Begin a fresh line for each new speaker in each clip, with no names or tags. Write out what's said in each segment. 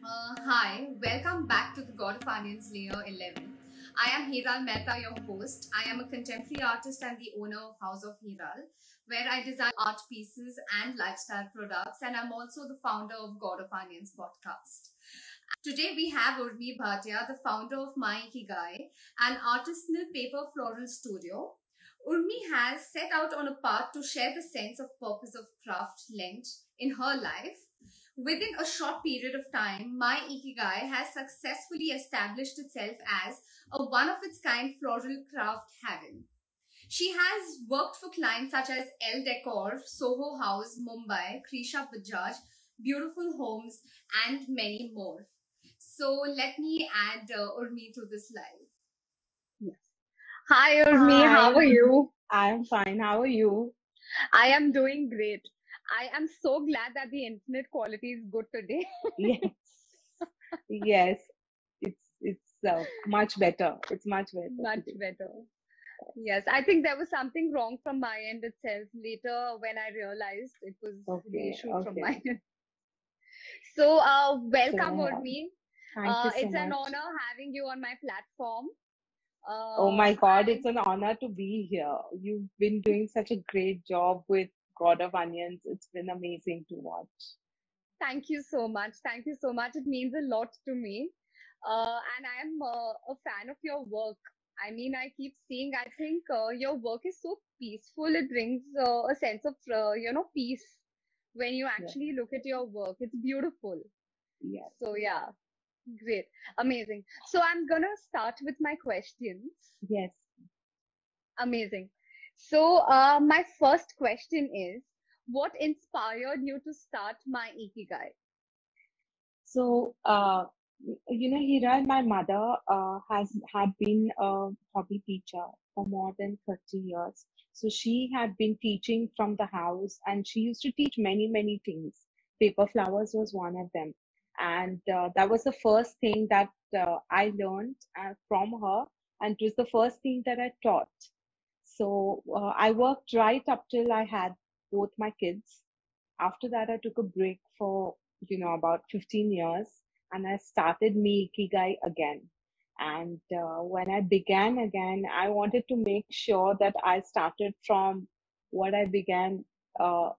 Hi, welcome back to the God of Onions Layer 11. I am Hiral Mehta, your host. I am a contemporary artist and the owner of House of Hiral, where I design art pieces and lifestyle products, and I'm also the founder of God of Onions podcast. Today we have Uurmi Bhatia, the founder of Mi Ikigai, an artisanal paper floral studio. Urmi has set out on a path to share the sense of purpose of craft lent in her life. Within a short period of time, My Ikigai has successfully established itself as a one of its kind floral craft haven. She has worked for clients such as L Decor, Soho House, Mumbai, Krisha Bajaj, Beautiful Homes, and many more. So let me add Urmi to this live.
Yes. Hi, Uurmi. How
Hi,
are you?
I'm fine. How are you?
I am doing great. I am so glad that the internet quality is good today.
Yes, yes. It's much better. It's much better
Much
today.
better. Yes, I think there was something wrong from my end itself. Later, when I realized it was the
Okay,
issue from my
okay.
end. So, welcome,
So,
Uurmi.
thank you so
It's an
much.
honor having you on my platform.
Oh my God,
I
it's an honor to be here. You've been doing such a great job with God of Onions. It's been amazing to watch.
Thank you so much. Thank you so much. It means a lot to me. And I'm a fan of your work. I mean, I keep seeing, I think your work is so peaceful. It brings a sense of, peace when you
Yes,
actually look at your work. It's beautiful.
yes,
So, yeah, great. Amazing. So, I'm gonna start with my questions.
yes.
Amazing. So, my first question is, what inspired you to start my Ikigai?
So, Hira, my mother has had been a hobby teacher for more than 30 years. So she had been teaching from the house and she used to teach many, many things. Paper flowers was one of them. And that was the first thing that I learned from her. And it was the first thing that I taught. So I worked right up till I had both my kids. After that, I took a break for, about 15 years and I started Mi Ikigai again. And when I began again, I wanted to make sure that I started from what I began, uh,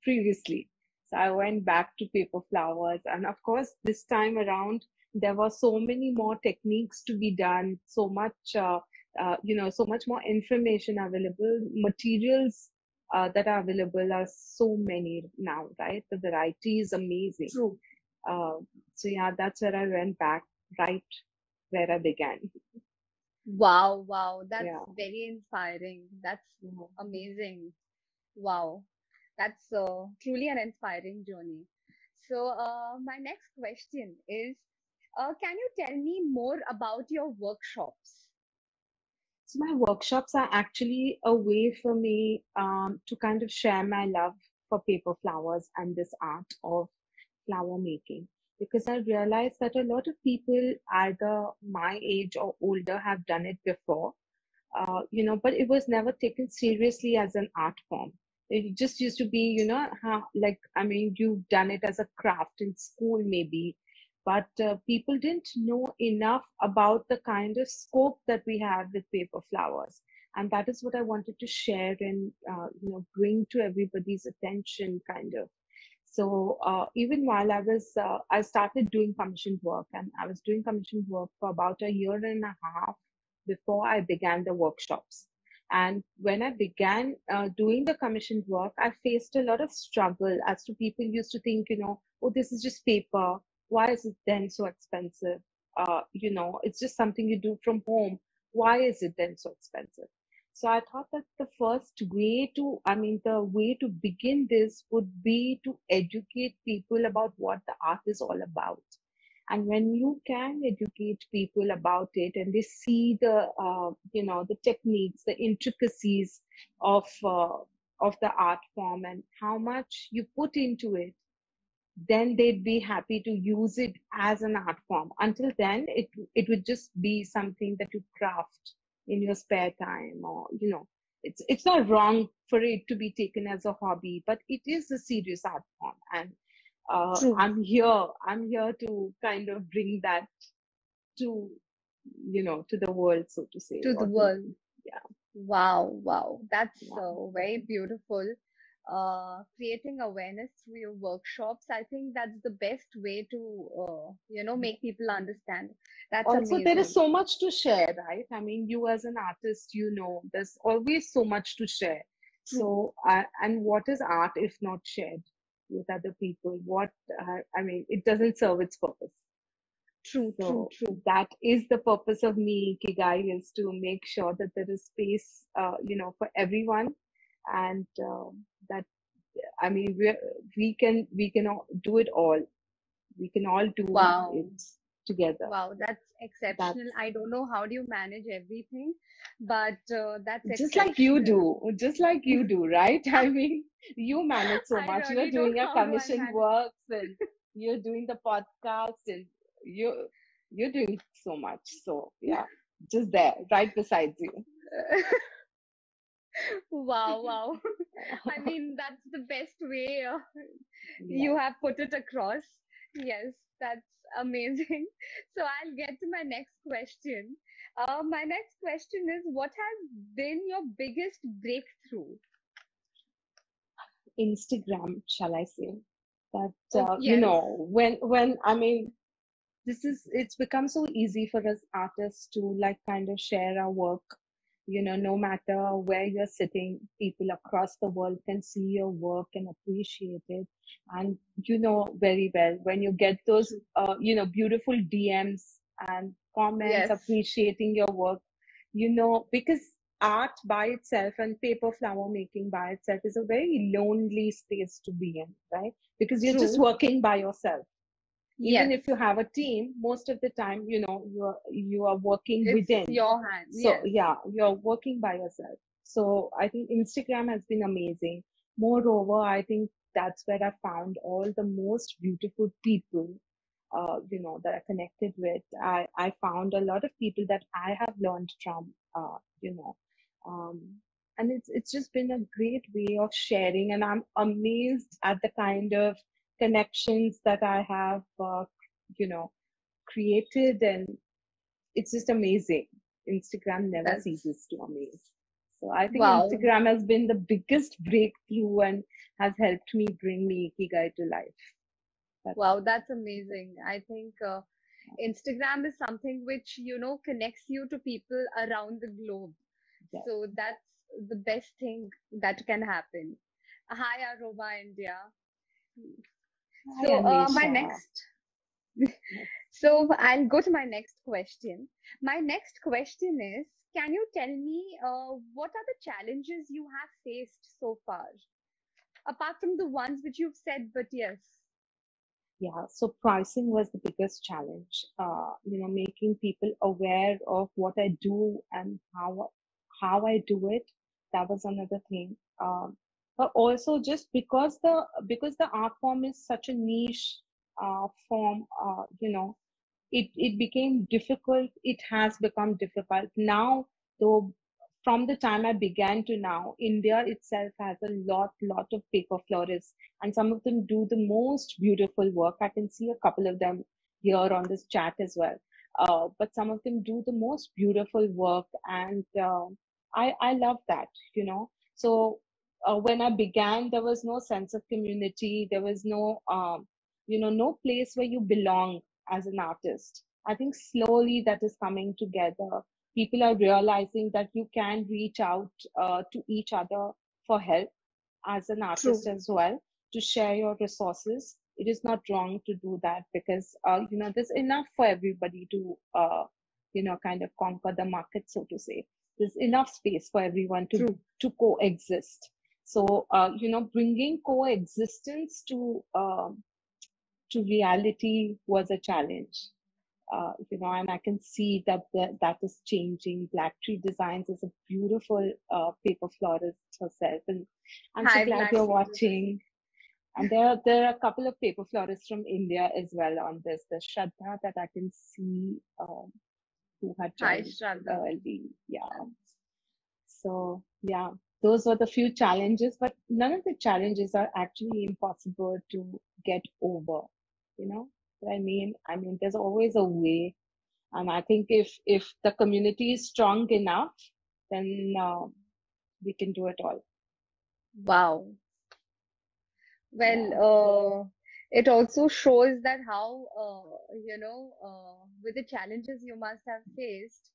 previously. So I went back to paper flowers. And of course, this time around, there were so many more techniques to be done, so much more information available, materials that are available are so many now, right? The variety is amazing.
True.
Uh, so yeah, that's where I went back, right where I began.
Wow, wow, that's
Yeah.
very inspiring. That's
Yeah.
amazing. Wow, that's truly an inspiring journey. So, my next question is, can you tell me more about your workshops?
So my workshops are actually a way for me to kind of share my love for paper flowers and this art of flower making because I realized that a lot of people either my age or older have done it before, but it was never taken seriously as an art form. It just used to be, I mean, you've done it as a craft in school, maybe, but people didn't know enough about the kind of scope that we have with paper flowers. And that is what I wanted to share and, bring to everybody's attention, kind of. So even while I started doing commissioned work, and I was doing commissioned work for about a year and a half before I began the workshops. And when I began doing the commissioned work, I faced a lot of struggle as to people used to think, oh, this is just paper. Why is it then so expensive? It's just something you do from home. Why is it then so expensive? So I thought that the way to begin this would be to educate people about what the art is all about. And when you can educate people about it and they see the techniques, the intricacies of the art form and how much you put into it, then they'd be happy to use it as an art form. Until then, it would just be something that you craft in your spare time, or it's not wrong for it to be taken as a hobby, but it is a serious art form. And
True.
I'm here to kind of bring that to, to the world, so to say,
To the
or to,
world.
yeah,
Wow, wow. That's
yeah.
very beautiful. Creating awareness through your workshops, I think that's the best way to, make people understand. That's
Also, there is
amazing.
so much to share, right? I mean, you as an artist, there's always so much to share.
True,
So, and what is art if not shared with other people? I mean, it doesn't serve its purpose.
true, true,
So
true.
that is the purpose of Mi Ikigai, is to make sure that there is space, for everyone, and that, I mean, we can all do it all. We can all do
Wow.
it together.
Wow, that's exceptional.
That's
I don't know how do you manage everything, but that's
just like you
exceptional.
do, just like you do, right? I mean, you manage so
I
much. You're
really don't
doing
know
your
how do I
commission
manage.
works, and you're doing the podcast, and you you're doing so much. So yeah, just there, right beside you.
Wow, wow. I mean, that's the best way you
Yeah.
have put it across. Yes, that's amazing. So I'll get to my next question. My next question is, what has been your biggest breakthrough?
Instagram, shall I say? That
Oh, yes,
when I mean, it's become so easy for us artists to like kind of share our work. No matter where you're sitting, people across the world can see your work and appreciate it. And you know very well when you get those
true.
beautiful DMs and comments
Yes,
appreciating your work, because art by itself and paper flower making by itself is a very lonely space to be in, right? Because you're just
true.
working by yourself. Even
Yes,
if you have a team, most of the time, you are working
it's
within.
your hand.
So
Yes,
yeah, you're working by yourself. So I think Instagram has been amazing. Moreover, I think that's where I found all the most beautiful people, that I connected with. I found a lot of people that I have learned from, um, and it's just been a great way of sharing. And I'm amazed at the kind of connections that I have, you know, created, and it's just amazing. Instagram never
that's
ceases to amaze. So I think
wow.
Instagram has been the biggest breakthrough and has helped me bring me Ikigai to life. That's
Wow, that's amazing. I think Instagram is something which, connects you to people around the globe.
that.
So that's the best thing that can happen. Hi, Aroma India.
Hi,
So, my
Anisha.
next, so I'll go to my next question. My next question is, can you tell me what are the challenges you have faced so far, apart from the ones which you've said, but yes,
Yeah, so pricing was the biggest challenge. Making people aware of what I do and how I do it. That was another thing. But also just because the art form is such a niche form, it became difficult. It has become difficult now, though. From the time I began to now, India itself has a lot of paper florists, and some of them do the most beautiful work. I can see a couple of them here on this chat as well. But some of them do the most beautiful work, and I love that. So when I began, there was no sense of community. There was no place where you belong as an artist. I think slowly that is coming together. People are realizing that you can reach out to each other for help as an artist
true,
as well, to share your resources. It is not wrong to do that, because there's enough for everybody to kind of conquer the market, so to say. There's enough space for everyone to
true,
to coexist. So bringing coexistence to reality was a challenge. And I can see that is changing. Black Tree Designs is a beautiful paper florist herself, and I'm so
high
glad
black
you're
series.
watching. And there are a couple of paper florists from India as well on this. There's Shraddha that I can see, who had
Hi,
joined
Shraddha.
early. Yeah. So yeah. those were the few challenges, but none of the challenges are actually impossible to get over. You know what I mean? I mean, there's always a way, and I think if the community is strong enough, then we can do it all.
Wow. Well,
Yeah.
it also shows that how, with the challenges you must have faced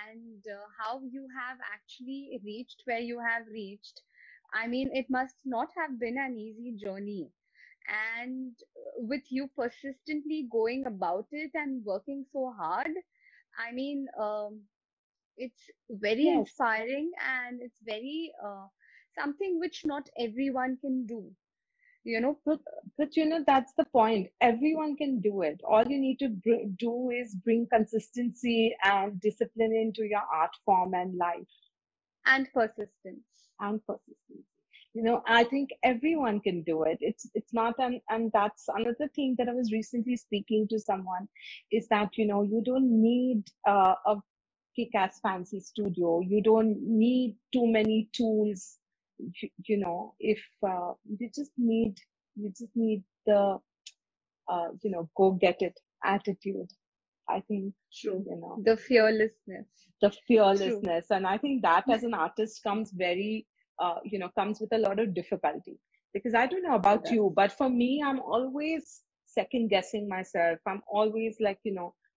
and how you have actually reached where you have reached. I mean, it must not have been an easy journey. And with you persistently going about it and working so hard, I mean, it's very
Yes.
inspiring and it's very something which not everyone can do, you know.
But, but that's the point. Everyone can do it. All you need to do is bring consistency and discipline into your art form and life
And persistence.
and persistency. I think everyone can do it. It's not, and that's another thing that I was recently speaking to someone is that, you don't need a kick-ass fancy studio. You don't need too many tools. If you just need the go get it attitude. I think
True.
you know
The fearlessness.
the
True.
fearlessness, and I think that as an artist comes very comes with a lot of difficulty, because I don't know
It
about
does.
you, but for me, I'm always second guessing myself. I'm always like,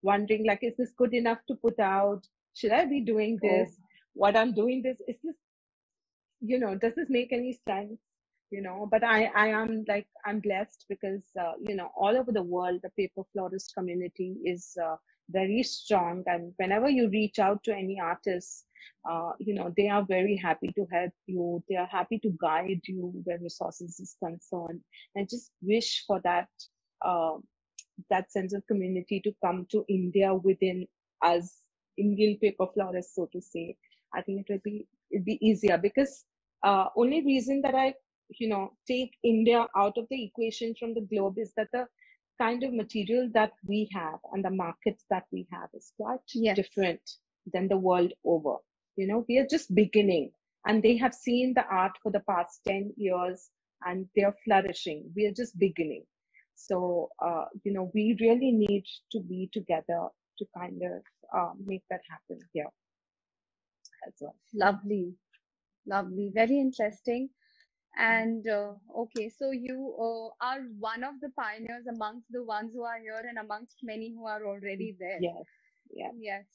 wondering, like, is this good enough to put out? Should I be doing
Oh,
this? What I'm doing, this is this, does this make any sense? But I am, like, I'm blessed because all over the world the paper florist community is very strong, and whenever you reach out to any artists, they are very happy to help you. They are happy to guide you where resources is concerned. I just wish for uh, that sense of community to come to India within us, Indian paper florists, so to say. I think it'd be easier, because only reason that I take India out of the equation from the globe is that the kind of material that we have and the markets that we have is quite
yes.
different than the world over. We are just beginning, and they have seen the art for the past 10 years and they're flourishing. We are just beginning. So, we really need to be together to kind of make that happen here as well.
Lovely. Lovely. Very interesting. And okay, so you are one of the pioneers amongst the ones who are here and amongst many who are already there.
Yes, yes,
Yes.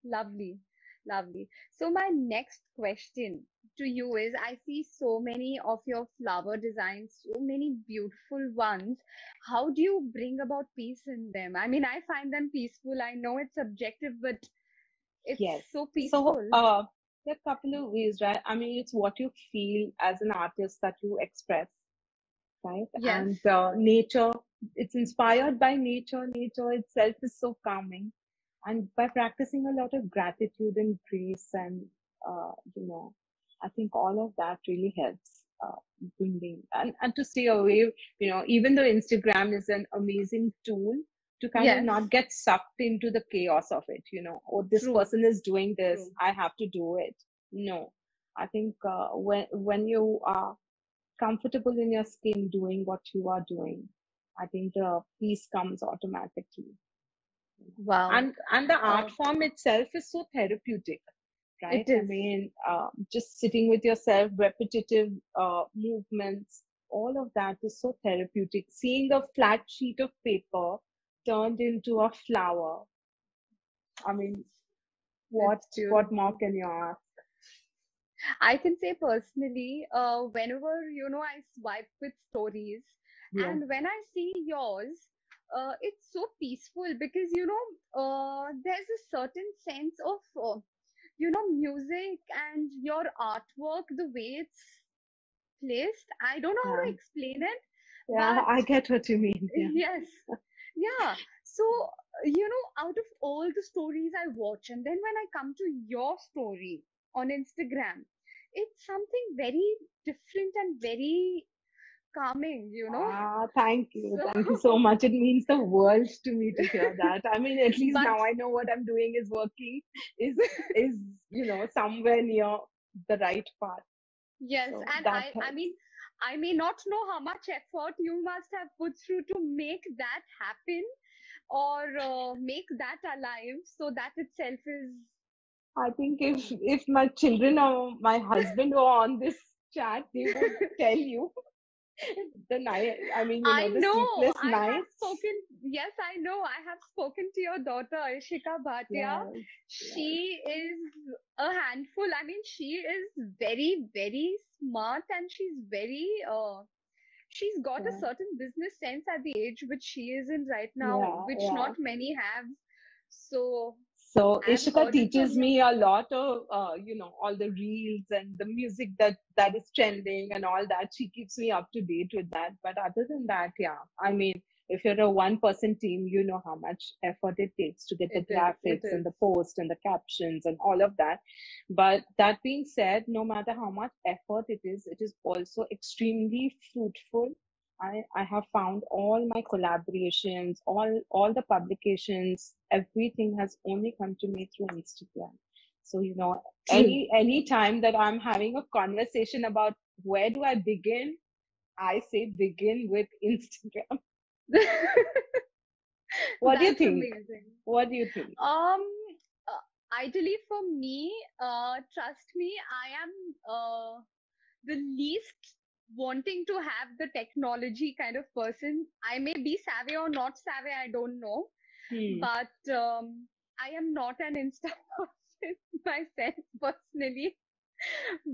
Lovely. Lovely. So my next question to you is, I see so many of your flower designs, so many beautiful ones. How do you bring about peace in them? I mean, I find them peaceful. I know it's subjective, but it's
yes.
so
So,
peaceful.
there are a couple of ways, right? I mean, it's what you feel as an artist that you express, right?
Yes.
And nature, it's inspired by nature. Nature itself is so calming. And by practicing a lot of gratitude and grace, and, uh, you know, I think all of that really helps bringing and to stay away, even though Instagram is an amazing tool to kind of
Yes.
not get sucked into the chaos of it, oh, this
True.
person is doing this,
True.
I have to do it. No, I think when you are comfortable in your skin doing what you are doing, I think the peace comes automatically.
Wow.
And the art
Uh,
form itself is so therapeutic,
it
right? I
is.
mean, just sitting with yourself, repetitive movements, all of that is so therapeutic. Seeing a flat sheet of paper turned into a flower, I mean, what
It's
what more
beautiful.
can you ask?
I can say personally, whenever I swipe with stories,
Yeah,
and when I see yours, it's so peaceful because there's a certain sense of music and your artwork, the way it's placed. I don't know how
yeah,
to explain it,
yeah.
but
I get what you mean. Yeah,
yes, yeah. So out of all the stories I watch, and then when I come to your story on Instagram, it's something very different and very calming.
thank you so
So,
much. It means the world to me to hear that. I mean, at least
but
now I know what I'm doing is working, is somewhere near. the right path.
Yes,
So
and
that
I
helps.
mean, I may not know how much effort you must have put through to make that happen or make that alive. So that itself is.
I think if my children or my husband were on this chat, they would tell you the night. I mean,
I
the
know.
sleepless
I have
nights.
spoken. Yes, I know. I have spoken to your daughter, Ishika Bhatia.
Yes, yes,
She is a handful. I mean, she is very, very smart and she's got a
yeah,
certain business sense at the age which she is in right now,
yeah,
which not
yeah.
many have. So
So
I've
Ishika
heard it from
teaches
your.
me a lot of, all the reels and the music that is trending and all that. She keeps me up to date with that. But other than that, yeah, I mean, if you're a one-person team, you know how much effort it takes to get the
It is. It
graphics and
is.
the post and the captions and all of that. But that being said, no matter how much effort it is also extremely fruitful. I have found all my collaborations, all the publications, everything has only come to me through Instagram. So,
True.
any time that I'm having a conversation about where do I begin, I say begin with Instagram. What do you
That's
think?
amazing.
What do you think?
Um, Ideally for me, trust me, I am the least wanting to have the technology kind of person. I may be savvy or not savvy, I don't know,
Hmm.
but I am not an Insta person myself personally.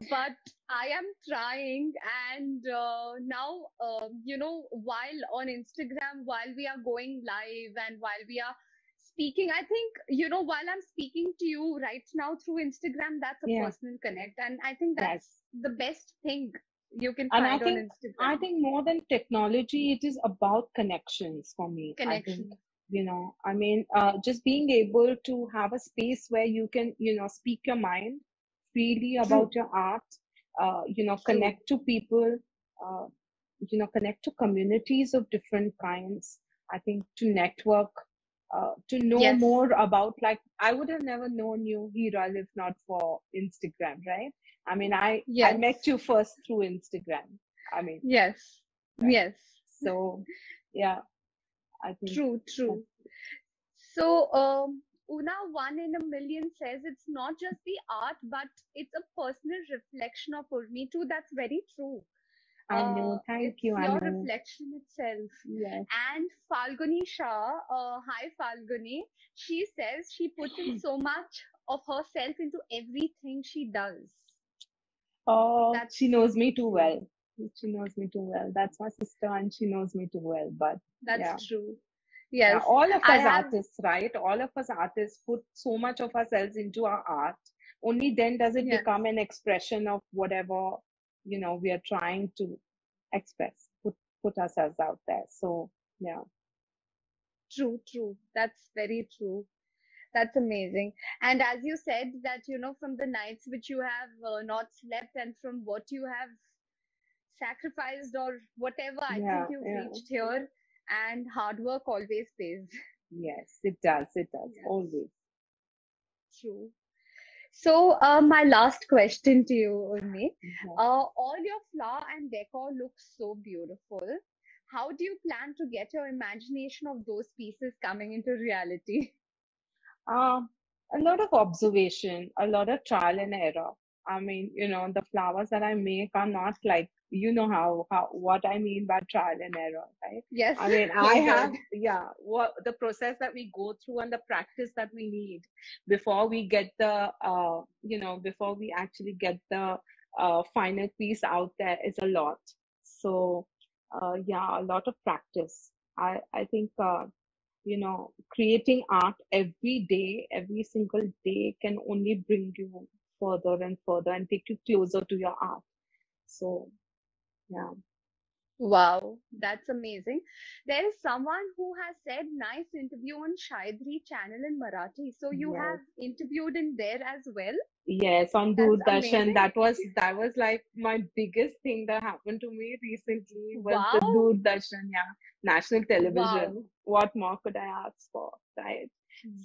But I am trying, and now, while on Instagram, while we are going live and while we are speaking, I think, while I'm speaking to you right now through Instagram, that's a
Yeah.
personal connect. And I think
Yes.
that's the best thing you can
And
find on
I
Instagram.
think more than technology, it is about connections for me. I think,
Connection.
just being able to have a space where you can, speak your mind freely
True,
about your art,
true.
connect to people, uh, connect to communities of different kinds. I think to network, to know
Yes,
more about, like, I would have never known you, Hiral, if not for Instagram, right? I mean, I
yes,
met you first through Instagram. I mean,
yes,
right.
yes.
So, yeah, I think
True,
that's
true. So, Una, one in a million says it's not just the art, but it's a personal reflection of Urmi too. That's very true.
I know. Thank
It's
you. I
your
know.
reflection itself.
Yes.
And Falguni Shah, hi Falguni, she says she puts in so much of herself into everything she does.
Oh,
That's
she knows me too
true.
well. She knows me too well. That's my sister, and she knows me too well. But
That's
yeah,
true.
yeah,
Yes,
all of
I
us
have.
artists, right? All of us artists put so much of ourselves into our art. Only then does it
Yes,
become an expression of whatever, we are trying to express, put ourselves out there. So, yeah.
true, true. That's very true. That's amazing. And as you said that, from the nights which you have not slept and from what you have sacrificed or whatever, I think
Yeah,
you've
yeah.
reached here and hard work always pays.
Yes, it does. It does.
Yes,
Always.
true. So, my last question to you, Urmi.
Yeah.
All your flower and decor looks so beautiful. How do you plan to get your imagination of those pieces coming into reality?
Um, a lot of observation, a lot of trial and error. I mean, the flowers that I make are not like, how what I mean by trial and error, right?
Yes,
I mean, I
oh
have,
God.
yeah, what the process that we go through and the practice that we need before we get before we actually get the final piece out there is a lot. So, yeah, a lot of practice. I think creating art every day, every single day can only bring you further and further and take you closer to your art. So, yeah,
Wow, that's amazing. There is someone who has said nice interview on Shaidri channel in Marathi. So you
yes,
have interviewed in there as well.
yes, on
That's
Doordarshan,
amazing.
that was like my biggest thing that happened to me recently was
Wow,
the Doordarshan, yeah, national television.
wow,
What more could I ask for, right?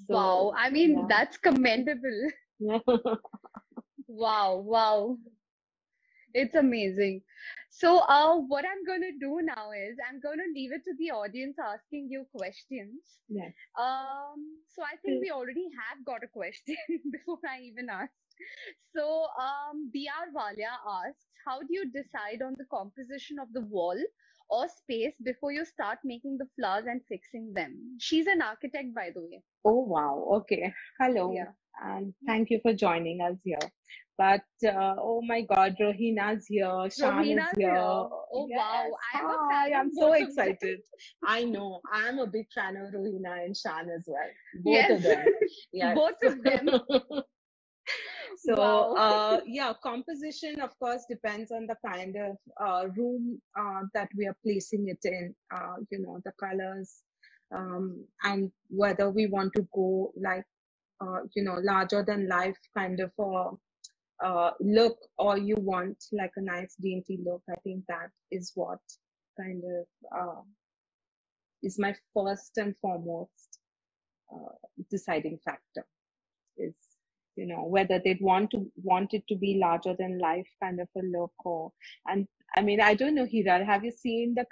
wow.
So,
I mean,
yeah.
that's commendable. Wow, wow. It's amazing. So, what I'm going to do now is I'm going to leave it to the audience asking you questions.
Yes.
So I think we already have got a question before I even asked. So, BR Valia asks, how do you decide on the composition of the wall or space before you start making the flowers and fixing them? She's an architect, by the way.
Oh, wow. Okay. Hello,
Yeah.
and thank you for joining us here. But oh my God, Rohina's here, Shan is
Rohina's here.
here.
Oh, wow.
Yes.
I am a
Hi,
fan
I'm
of
so
both of them.
excited. I know. I'm a big fan of Rohina and Shan as well. Both
Yes,
of them. Yes.
both of them.
So,
Wow.
yeah, composition, of course, depends on the kind of room that we are placing it in, the colors, and whether we want to go like, larger than life kind of look, or you want like a nice dainty look. I think that is what kind of is my first and foremost uh, deciding factor is, whether they'd want it to be larger than life kind of a look. Or and I mean, I don't know, Hira, have you seen the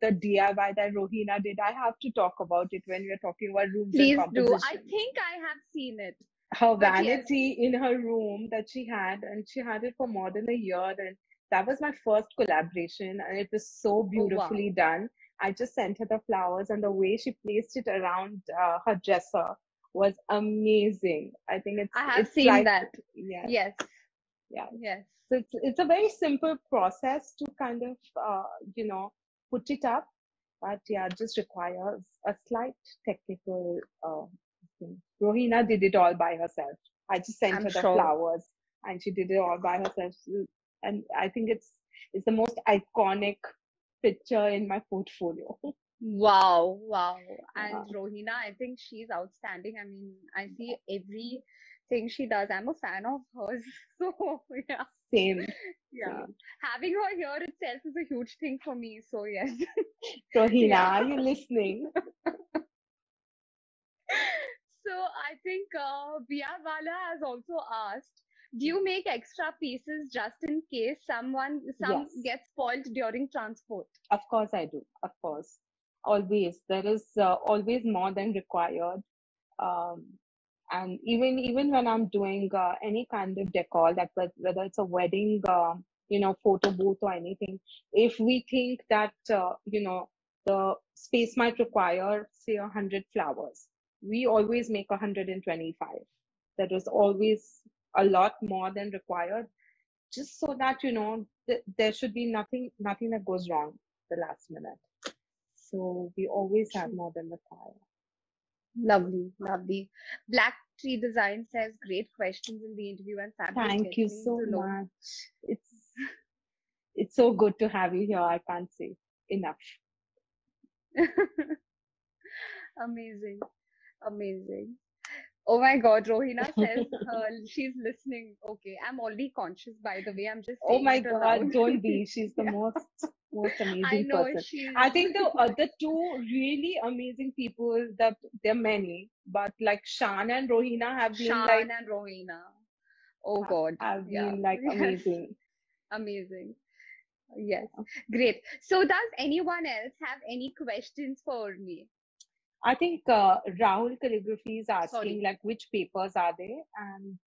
DIY that Rohina did? I have to talk about it when we're talking about rooms and
Please do. I
composition.
think I have seen it.
Her
But yes.
vanity in her room that she had, and she had it for more than a year. And that was my first collaboration, and it was so
Oh, wow.
beautifully done. I just sent her the flowers, and the way she placed it around her dresser was amazing. I think it's
I have
it's
seen
like,
that.
yes,
Yes.
yes.
Yes.
So it's a very simple process to kind of you know put it up, but yeah, it just requires a slight technical thing. Rohina did it all by herself. I just sent
I'm
her the
sure.
flowers, and she did it all by herself. And I think it's the most iconic picture in my portfolio.
Wow. Wow.
Yeah,
And Rohina, I think she's outstanding. I mean, I see everything she does. I'm a fan of hers. So, yeah.
same,
Yeah.
same.
Having her here itself is a huge thing for me. So, yes.
Rohina,
Yeah.
are you listening?
So I think Vala has also asked, do you make extra pieces just in case some
Yes.
gets spoiled during transport?
Of course, I do. Of course. Always. There is always more than required. Um, and even when I'm doing any kind of decor, like whether it's a wedding, photo booth or anything, if we think that, the space might require, say, 100 flowers, we always make 125. That is always a lot more than required, just so that there should be nothing that goes wrong the last minute. So we always have
True.
more than required.
Lovely, lovely. Black Tree Design says great questions in the interview and fabulous
Thank you
listening
so
to know.
much. It's so good to have you here. I can't say enough.
Amazing, amazing. Oh my God, Rohina says she's listening. Okay, I'm already conscious, by the way. I'm just
Oh
saying
my
it aloud.
God, don't be. She's the
Yeah,
most
I
amazing
know
person. I
she's
think the other two really amazing people, that there are many, but like Shan and Rohina
Shan and Rohina. Oh God.
have
Yeah.
been like
Yes.
amazing.
Amazing. Yes. Great. So does anyone else have any questions for me?
I think Rahul Calligraphy is asking
Sorry.
like which papers are they, and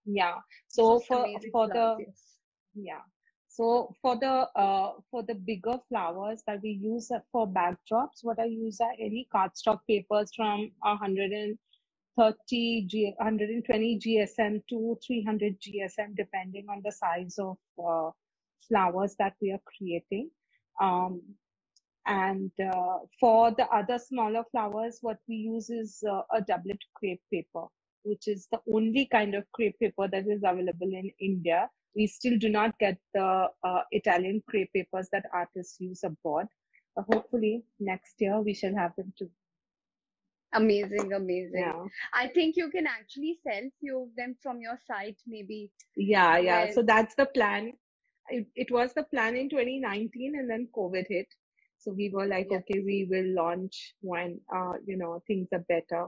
yeah. So
Just
for
amazing
for
flowers.
the
Yes.
yeah. So for the bigger flowers that we use for backdrops, what I use are any cardstock papers from 120 GSM to 300 GSM, depending on the size of flowers that we are creating. Um, and for the other smaller flowers, what we use is a doublet crepe paper, which is the only kind of crepe paper that is available in India. We still do not get the Italian crepe papers that artists use abroad. Hopefully, next year we shall have them too.
Amazing, amazing.
Yeah.
I think you can actually sell few of them from your site, maybe
Yeah, yeah.
where
So that's the plan. It was the plan in 2019, and then COVID hit. So we were like,
yes,
okay, we will launch when things are better.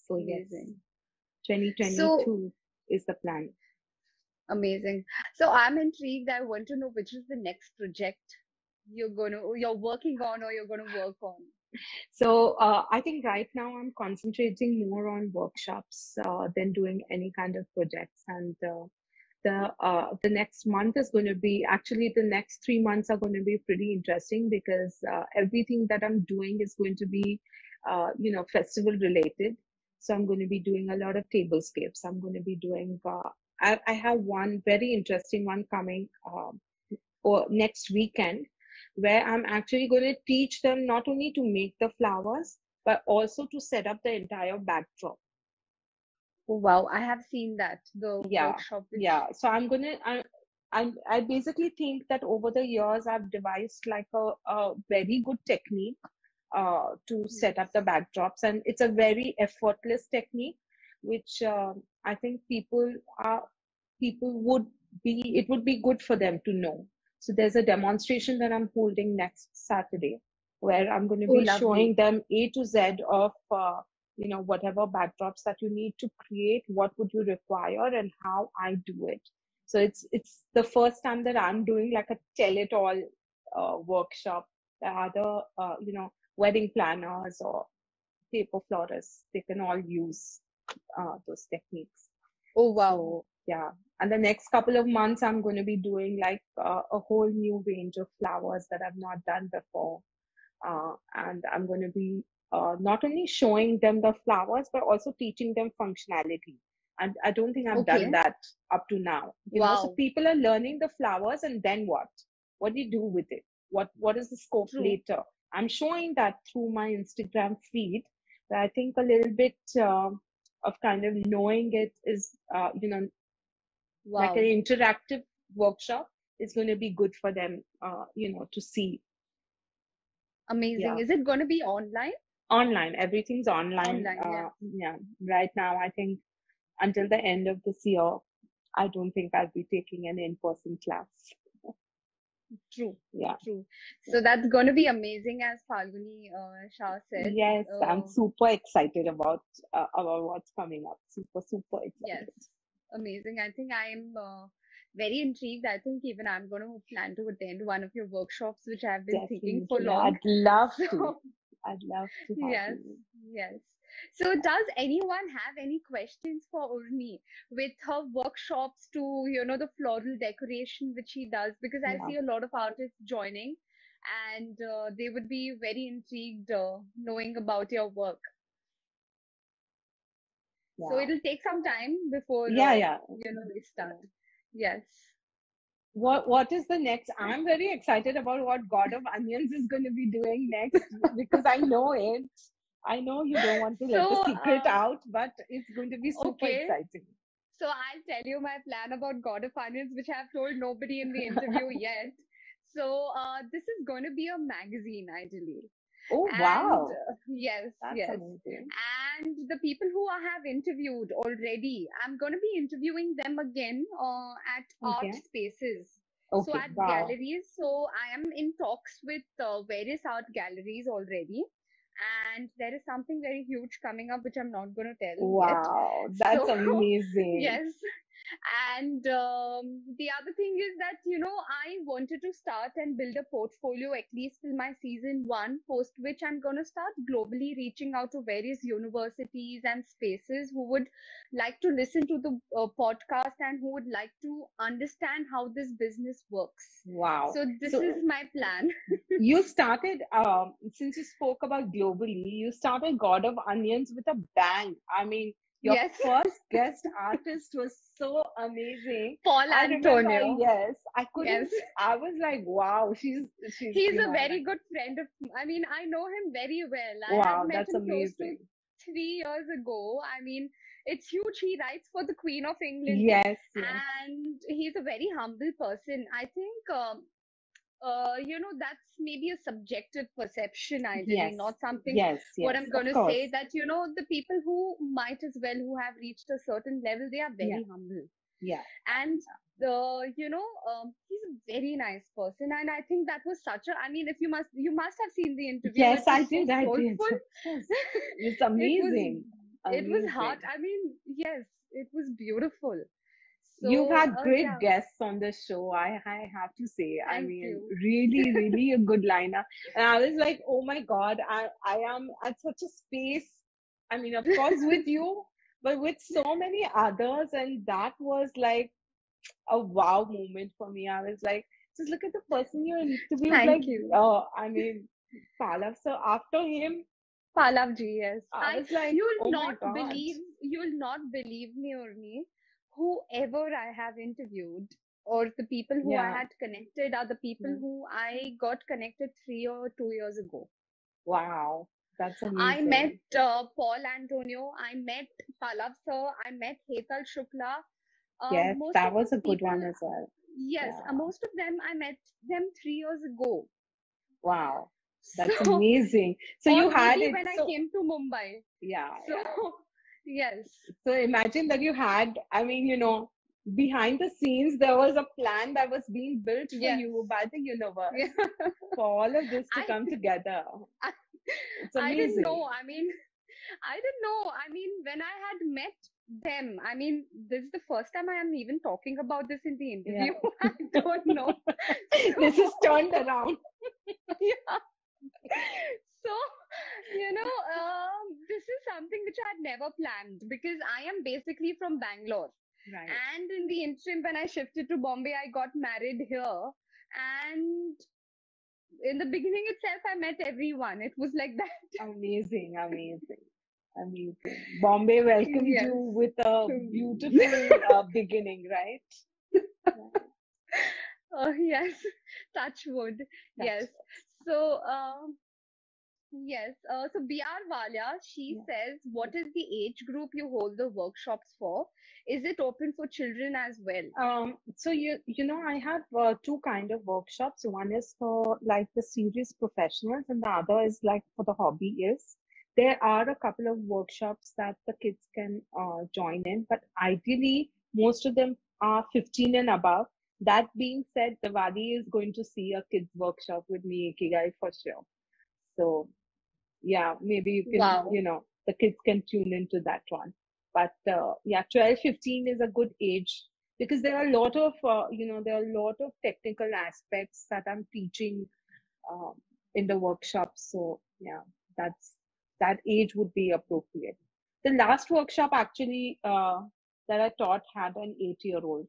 So yes,
amazing. So
2022 is the plan.
Amazing. So I'm intrigued. I want to know which is the next project you're working on or you're gonna work on.
So I think right now I'm concentrating more on workshops than doing any kind of projects. And the next month is going to be, actually the next 3 months are going to be pretty interesting, because everything that I'm doing is going to be festival related. So I'm going to be doing a lot of tablescapes. I'm going to be doing I have one very interesting one coming or next weekend, where I'm actually going to teach them not only to make the flowers, but also to set up the entire backdrop.
Oh, wow, I have seen that, the
Yeah,
workshop
yeah.
which,
So I basically think that over the years I've devised like a very good technique to set up
yes.
the backdrops, and it's a very effortless technique, which I think people would be it would be good for them to know. So there's a demonstration that I'm holding next Saturday, where I'm going to
Oh,
be
lovely.
showing them A to Z of whatever backdrops that you need to create, what would you require, and how I do it. So it's the first time that I'm doing like a tell it all workshop. The other wedding planners or paper florists, they can all use those techniques.
Oh, wow.
So yeah, and the next couple of months, I'm going to be doing like a whole new range of flowers that I've not done before, and I'm going to be not only showing them the flowers but also teaching them functionality. And I don't think I've done
Okay.
that up to now. So
Wow.
people are learning the flowers, and then what? What do you do with it? What is the scope
True.
later? I'm showing that through my Instagram feed. But I think a little bit of kind of knowing it is, like an
Wow.
interactive workshop is going to be good for them, to see.
Amazing.
Yeah,
Is it going to be online?
online. Everything's online.
Online, yes.
Yeah, right now, I think until the end of this year, I don't think I'll be taking an in-person class.
True.
Yeah,
True.
yeah.
So that's going to be amazing, as Falguni Shah said.
Yes, I'm
Uh,
super excited about what's coming up. Super, super
yes.
excited.
Amazing. I think I am very intrigued. I think even I'm going to plan to attend one of your workshops, which I've been thinking for
Definitely.
long.
I'd love to.
So,
I'd love to have
yes,
you.
yes. So, does anyone have any questions for Urmi with her workshops to, the floral decoration which she does? Because I
Yeah,
see a lot of artists joining and they would be very intrigued knowing about your work. So,
yeah.
it'll take some time before,
Yeah, yeah.
they start. Yes.
What is the next? I'm very excited about what God of Onions is going to be doing next, because I know it. I know you don't want to let the
So,
secret out, but it's going to be super
okay.
exciting.
So I'll tell you my plan about God of Onions, which I've told nobody in the interview yet. So this is going to be a magazine, ideally.
Oh,
And
wow.
yes,
That's
yes.
amazing.
And the people who I have interviewed already, I'm going to be interviewing them again at art
Okay.
spaces. So
Okay.
at
Wow.
galleries. So I am in talks with various art galleries already. And there is something very huge coming up, which I'm not going to tell yet.
Wow. That's
So,
amazing.
yes. And the other thing is that, I wanted to start and build a portfolio at least till my season one, post which I'm going to start globally reaching out to various universities and spaces who would like to listen to the podcast and who would like to understand how this business works.
Wow.
So, this
So
is my plan.
you started, since you spoke about globally, you started God of Onions with a bang. I mean, your
Yes,
first guest artist was so amazing.
Paul
I remember,
Antonio.
yes,
Yes.
I was like, wow, she's,
He's a very good friend of, I mean, I know him very well. I had
wow,
met
that's
him close to
amazing.
3 years ago. I mean, it's huge. He writes for the Queen of England
Yes, yes.
and he's a very humble person. I think, that's maybe a subjective perception, ideally,
Yes,
not something
yes,
what
yes,
I'm going
of
to
course.
say that, the people who might as well, who have reached a certain level, they are
Yeah,
very humble.
yeah.
And he's a very nice person, and I think that was such a, I mean, if you must have seen the interview.
Yes,
It was so
I did.
soulful.
Of course. It's
it was
amazing.
it was heart,
Amazing.
I mean, yes, it was beautiful.
You've
So,
had great
yeah,
guests on the show, I have to say. I
thank
mean,
you.
really, really a good lineup. And I was like, oh my God, I am at such a space. I mean, of course, with you, but with so many others. And that was like a wow moment for me. I was like, just look at the person you interviewed. Like,
Thank you.
I mean, Palav. So after him,
Pallav ji, yes.
I was like, oh my God.
You'll not believe me, Urmi. Whoever I have interviewed or the people who I
Yeah.
had connected are the people
Yeah.
who I got connected 3 or 2 years ago.
Wow. That's
I met
amazing.
Paul Antonio, I met Pallav sir, I met Hetal Shukla.
Yes,
Most
that
of
was
these
a good
people,
one as well.
yes,
Yeah.
most of them I met them 3 years ago.
Wow. That's
So,
amazing. So
or
you had
maybe
it.
when I
So
came to Mumbai.
yeah,
So,
yeah.
yes,
So imagine that you had, I mean, behind the scenes, there was a plan that was being built for
yes.
you by the
Yeah.
universe for all of this to
I,
come together.
I
It's
I didn't
amazing.
know. I didn't know. When I had met them, this is the first time I am even talking about this in the
Yeah.
interview. I don't know.
This is
So,
turned around.
yeah. So, this is something which I had never planned because I am basically from Bangalore.
Right.
And in the interim, when I shifted to Bombay, I got married here. And in the beginning itself, I met everyone. It was like that.
Amazing, amazing, amazing. Bombay welcomed you
Yes.
with a beautiful beginning, right? Right.
Yes. Touch wood.
That's
Yes. So, yes. So BR Valia, she
yeah.
says, what is the age group you hold the workshops for? Is it open for children as well?
So I have two kind of workshops. One is for like the serious professionals, and the other is like for the hobbyists. There are a couple of workshops that the kids can join in, but ideally most of them are 15 and above. That being said, Diwali is going to see a kids workshop with Me Ikigai for sure. So yeah, maybe you can,
Wow.
the kids can tune into that one. But yeah, 12, 15 is a good age because there are a lot of, there are a lot of technical aspects that I'm teaching um, in the workshops. So yeah, that age would be appropriate. The last workshop actually that I taught had an 8-year-old.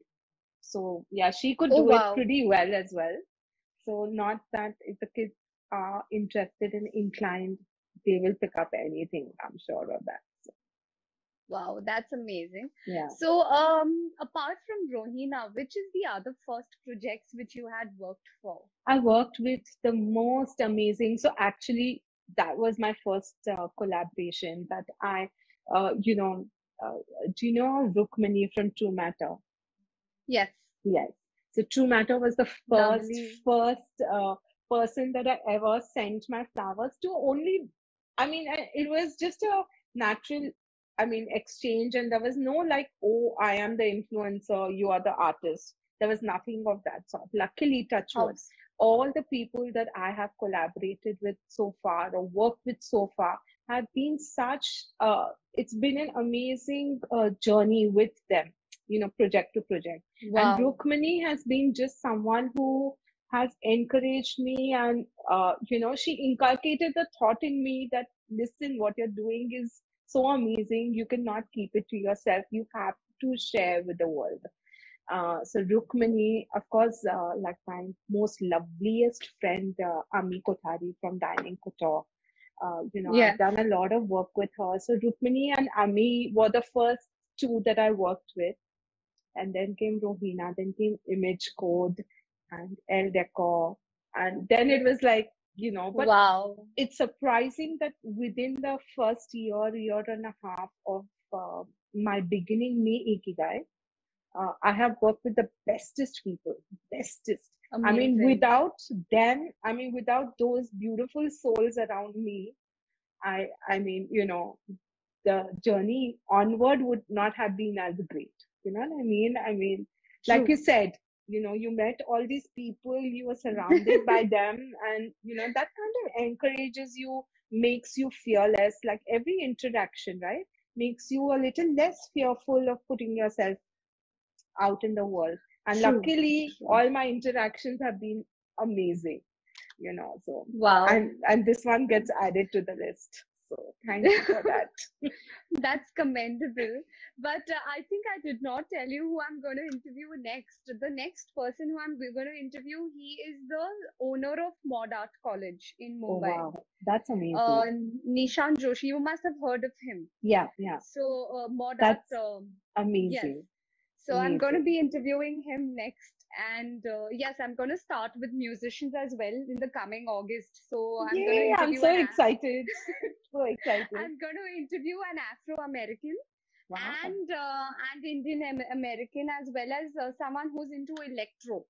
So yeah, she could
Oh,
do it
wow.
pretty well as well. So not that if the kids are interested and inclined, they will pick up anything. I'm sure of that. So,
Wow, that's amazing.
yeah,
So, apart from Rohina, which is the other first projects which you had worked for?
I worked with the most amazing. So actually, that was my first collaboration that uh, you know, uh, do you know Rukmini from True Matter?
Yes,
Yes. So True Matter was the
lovely.
first person that I ever sent my flowers to. Only, it was just a natural, exchange, and there was no like, oh, I am the influencer, you are the artist. There was nothing of that sort. Luckily, touch wood,
House.
all the people that I have collaborated with so far or worked with so far have been such. It's been an amazing journey with them, project to project. And
Wow.
Rukmini has been just someone who has encouraged me and, she inculcated the thought in me that, listen, what you're doing is so amazing. You cannot keep it to yourself. You have to share with the world. So Rukmini, of course, like my most loveliest friend, Ami Kothari from Dining Couture. I've
Yes.
done a lot of work with her. So Rukmini and Ami were the first two that I worked with, and then came Rohina, then came Image Code and El Decor, and then it was like, but
Wow.
it's surprising that within the first year and a half of uh, my beginning Me Ikigai, I have worked with the bestest people, bestest.
Amazing.
Without those beautiful souls around me, the journey onward would not have been as great. You know what I mean? Like
True.
you said, you met all these people, you were surrounded by them, and that kind of encourages you, makes you fearless. Like every interaction, right? Makes you a little less fearful of putting yourself out in the world. And
True.
luckily,
True.
all my interactions have been amazing, so,
Wow.
and this one gets added to the list. So thank you for that.
That's commendable. But I think I did not tell you who I'm going to interview next. The next person who I'm going to interview, he is the owner of Mod Art College in
Oh,
Mumbai.
wow. That's
Uh,
amazing.
Nishan Joshi. You must have heard of him.
Yeah, yeah.
So Mod Art,
That's
yes.
amazing.
So I'm going to
Amazing.
be interviewing him next. And yes, I'm going to start with musicians as well in the coming August. So I'm going to
Yay, I'm
interview
so excited. So excited.
I'm going to interview an Afro-American
Wow.
and Indian American, as well as someone who's into electro.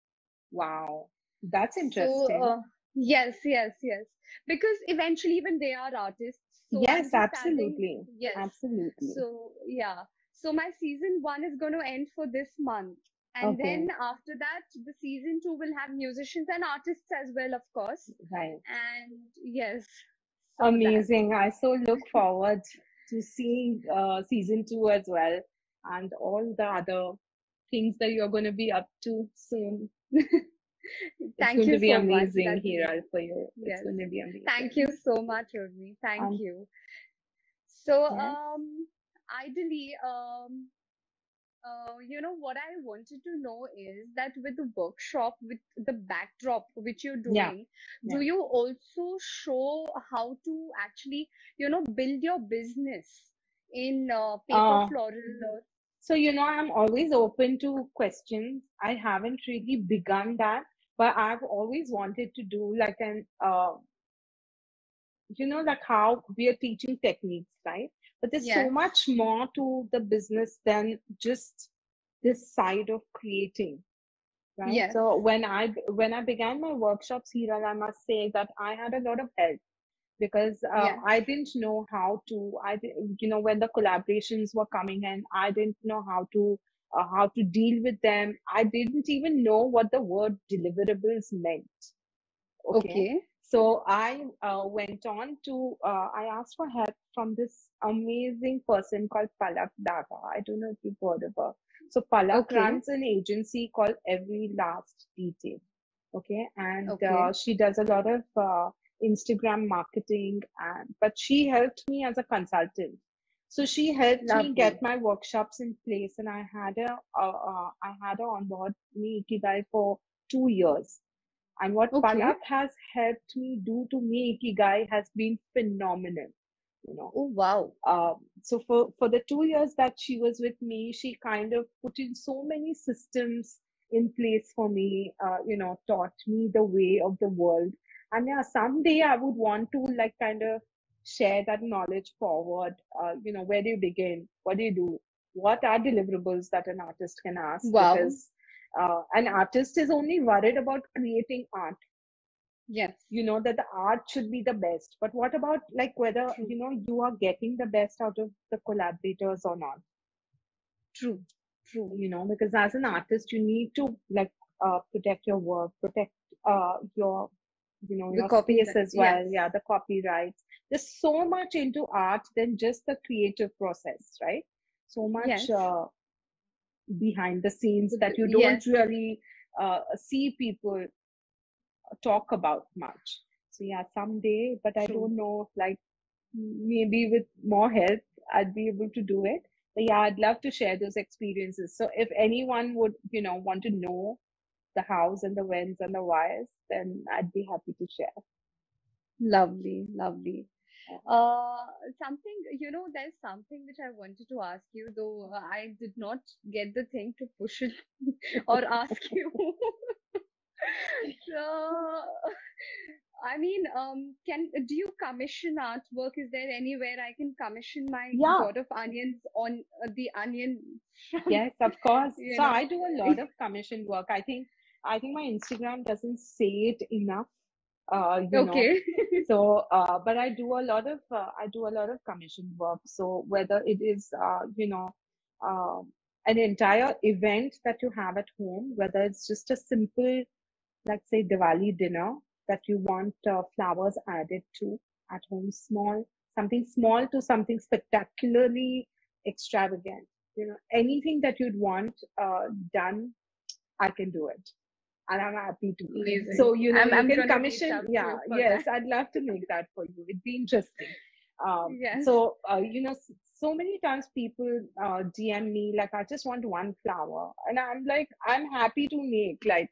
Wow. That's
So
interesting.
yes, yes, yes. Because eventually even they are artists. So
Yes,
I'm just adding,
absolutely.
yes.
Absolutely.
So yeah. So my season 1 is going to end for this month. And then
Okay.
after that, the season 2 will have musicians and artists as well, of course.
Right.
And yes, so that.
Amazing. I so look forward to seeing season 2 as well, and all the other things that you're going to be up to soon. It's
Thank
going to
you
be
so much.
amazing,
That means,
Hiral, for you. It's
yes.
going to be
Thank
amazing.
you so much, Urmi. Thank
Um,
you. So,
yes.
ideally, what I wanted to know is that with the workshop, with the backdrop which you're
Yeah.
doing,
Yeah.
do you also show how to actually, build your business in paper
Uh,
floral?
so, I'm always open to questions. I haven't really begun that, but I've always wanted to do like like how we are teaching techniques, right? But there's so
Yes,
much more to the business than just this side of creating, right?
yes,
So when I began my workshops here, I must say that I had a lot of help because
yes.
I didn't know how to. When the collaborations were coming in, I didn't know how to deal with them. I didn't even know what the word deliverables meant. Okay.
Okay,
So I asked for help from this amazing person called Palak Daga. I don't know if you've heard of her. So Palak
okay,
runs an agency called Every Last Detail. Okay. And
okay.
she does a lot of Instagram marketing, but she helped me as a consultant. So she helped me
Lovely.
get my workshops in place, and I had her on board Mi Ikigai for 2 years. And what
Okay.
Palak has helped me do to me Ikigai has been phenomenal. You know,
Oh, wow.
so for the 2 years that she was with me, she kind of put in so many systems in place for me. Taught me the way of the world. And yeah, someday I would want to like kind of share that knowledge forward. Where do you begin? What do you do? What are deliverables that an artist can ask?
Wow.
Because an artist is only worried about creating art,
Yes.
that the art should be the best, but what about like whether
True.
you are getting the best out of the collaborators or not?
True. True.
Because as an artist you need to like protect your work, protect your
The
your space
copyright.
as
Yes.
well. Yeah, the copyrights. There's so much into art than just the creative process, right? So much
Yes.
behind the scenes that you don't
Yes.
really see people talk about much. So yeah, someday, but I
True.
don't know, like maybe with more help, I'd be able to do it. But yeah, I'd love to share those experiences. So if anyone would, want to know the hows and the whens and the whys, then I'd be happy to share.
Lovely. Lovely.
Yeah.
Uh, there's something which I wanted to ask you, though I did not get the thing to push it or ask you. So, I mean, can do you commission artwork? Is there anywhere I can commission my
Yeah,
God of Onions on the onion front?
yes, of course.
You
So
know?
I do a lot of commissioned work. I think my Instagram doesn't say it enough. uh, you know.
Okay.
So, but I do a lot of commission work. So whether it is, an entire event that you have at home, whether it's just a simple, let's say Diwali dinner that you want flowers added to at home, something small to something spectacularly extravagant. anything that you'd want done, I can do it. And I'm happy to.
Amazing.
So, you
I'm
can
gonna reach
commission.
out to
Yeah,
you for
yes,
that.
I'd love to make that for you. It'd be interesting.
Yes.
So, so many times people DM me, like, I just want one flower. And I'm like, I'm happy to make, like,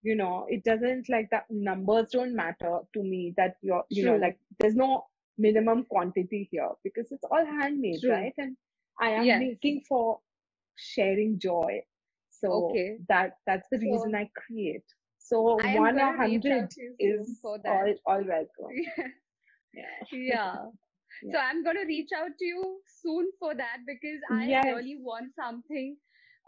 it doesn't, like, that numbers don't matter to me, that
True.
like, there's no minimum quantity here because it's all handmade,
True.
right? And I am
Yes.
making for sharing joy. So
Okay.
that's the reason
So
I create. So
I am
one or
gonna reach
100
out to you soon
is
for that.
all welcome. Yeah.
Yeah. So
Yeah.
I'm gonna reach out to you soon for that because I
Yes,
really want something,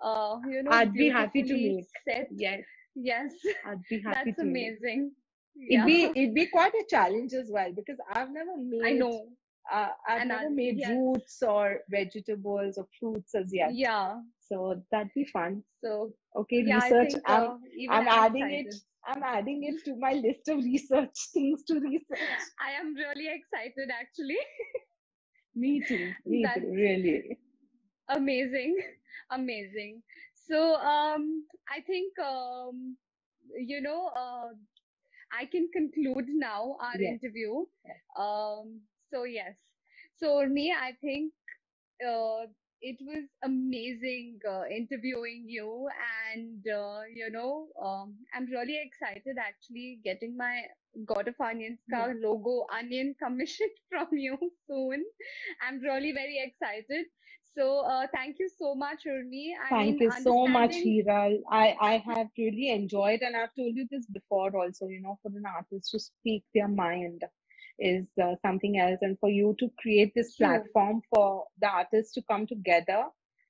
I'd be happy to
beautifully
make.
set.
Yes,
Yes,
I'd be happy
that's
to make.
amazing.
It'd
Yeah,
be it'd be quite a challenge as well because
I know.
I've
And
never made
yes,
roots or vegetables or fruits as yet.
yeah.
So that'd be fun.
So
Okay,
yeah, I
research.
think even
I'm
I'm
adding it.
excited.
I'm adding it to my list of research things to research.
I am really excited actually.
Me too. Me too.
That's
Really.
amazing. Amazing. So I think you know I can conclude now our
Yes.
interview.
Yes.
So yes. So me, I think it was amazing interviewing you, and I'm really excited actually getting my God of Onions ka
Yes.
logo onion commissioned from you soon. I'm really very excited. So thank you so much, Urmi. I
Thank
mean,
you so much,
understanding.
Hiral. I have really enjoyed, and I've told you this before also, for an artist to speak their mind is something else. And for you to create this
True.
platform for the artists to come together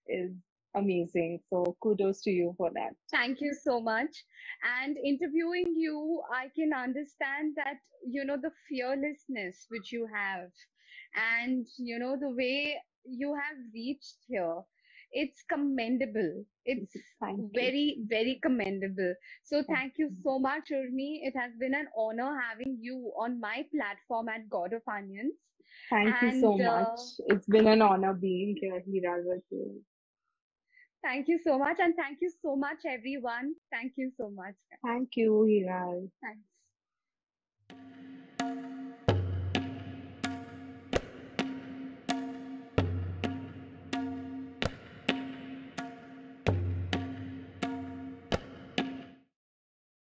is amazing. So kudos to you for that.
Thank you so much. And interviewing you, I can understand that, the fearlessness which you have and, the way you have reached here. It's commendable. It's
Thank you.
very, very commendable. So
Thank
thank you
you.
so much, Urmi. It has been an honor having you on my platform at God of Onions.
Thank you so
And
much. It's been an honor being here, Hiral, with you.
thank you so much. And thank you so much, everyone. Thank you so much.
Thank you, Hiral.
Thanks.